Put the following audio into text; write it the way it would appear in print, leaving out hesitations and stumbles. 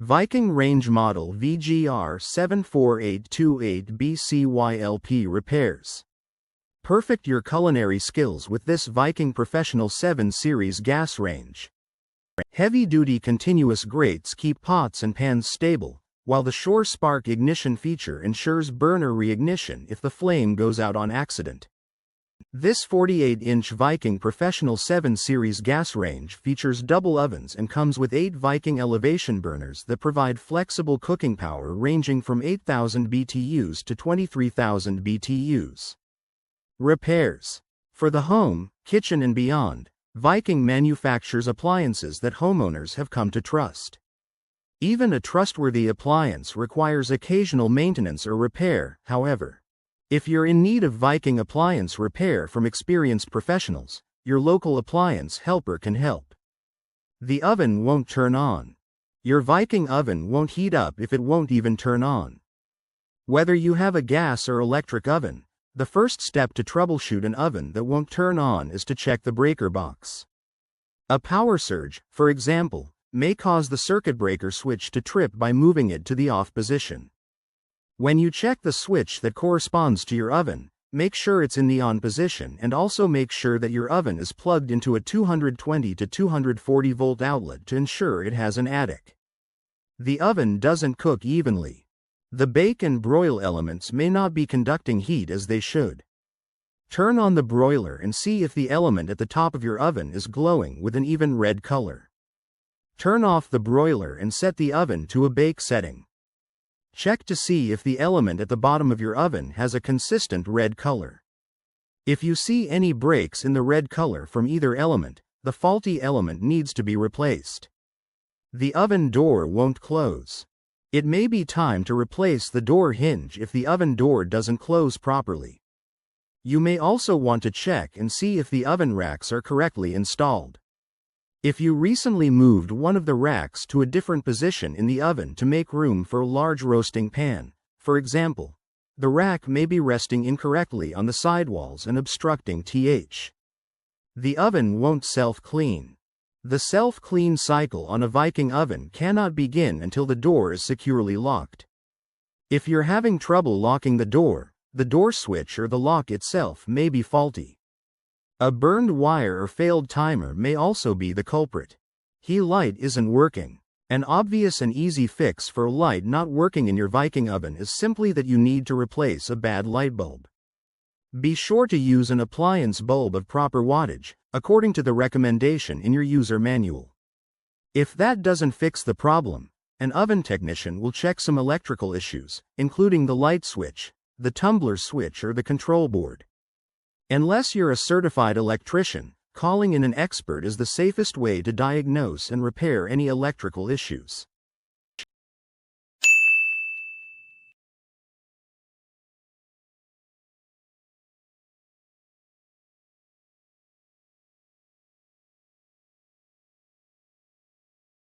Viking range model VGR74828BCYLP repairs. Perfect your culinary skills with this Viking Professional 7 Series gas range. Heavy-duty continuous grates keep pots and pans stable, while the Shore Spark ignition feature ensures burner reignition if the flame goes out on accident. This 48-inch Viking Professional 7 Series gas range features double ovens and comes with 8 Viking elevation burners that provide flexible cooking power ranging from 8,000 BTUs to 23,000 BTUs. Repairs. For the home, kitchen and beyond, Viking manufactures appliances that homeowners have come to trust. Even a trustworthy appliance requires occasional maintenance or repair, however. If you're in need of Viking appliance repair from experienced professionals, your local appliance helper can help. The oven won't turn on. Your Viking oven won't heat up if it won't even turn on. Whether you have a gas or electric oven, the first step to troubleshoot an oven that won't turn on is to check the breaker box. A power surge, for example, may cause the circuit breaker switch to trip by moving it to the off position. When you check the switch that corresponds to your oven, make sure it's in the on position and also make sure that your oven is plugged into a 220 to 240 volt outlet to ensure it has an attic. The oven doesn't cook evenly. The bake and broil elements may not be conducting heat as they should. Turn on the broiler and see if the element at the top of your oven is glowing with an even red color. Turn off the broiler and set the oven to a bake setting. Check to see if the element at the bottom of your oven has a consistent red color. If you see any breaks in the red color from either element, the faulty element needs to be replaced. The oven door won't close. It may be time to replace the door hinge if the oven door doesn't close properly. You may also want to check and see if the oven racks are correctly installed. If you recently moved one of the racks to a different position in the oven to make room for a large roasting pan, for example, the rack may be resting incorrectly on the sidewalls and obstructing TH. The oven won't self-clean. The self-clean cycle on a Viking oven cannot begin until the door is securely locked. If you're having trouble locking the door switch or the lock itself may be faulty. A burned wire or failed timer may also be the culprit. Key light isn't working. An obvious and easy fix for a light not working in your Viking oven is simply that you need to replace a bad light bulb. Be sure to use an appliance bulb of proper wattage, according to the recommendation in your user manual. If that doesn't fix the problem, an oven technician will check some electrical issues, including the light switch, the tumbler switch or the control board. Unless you're a certified electrician, calling in an expert is the safest way to diagnose and repair any electrical issues.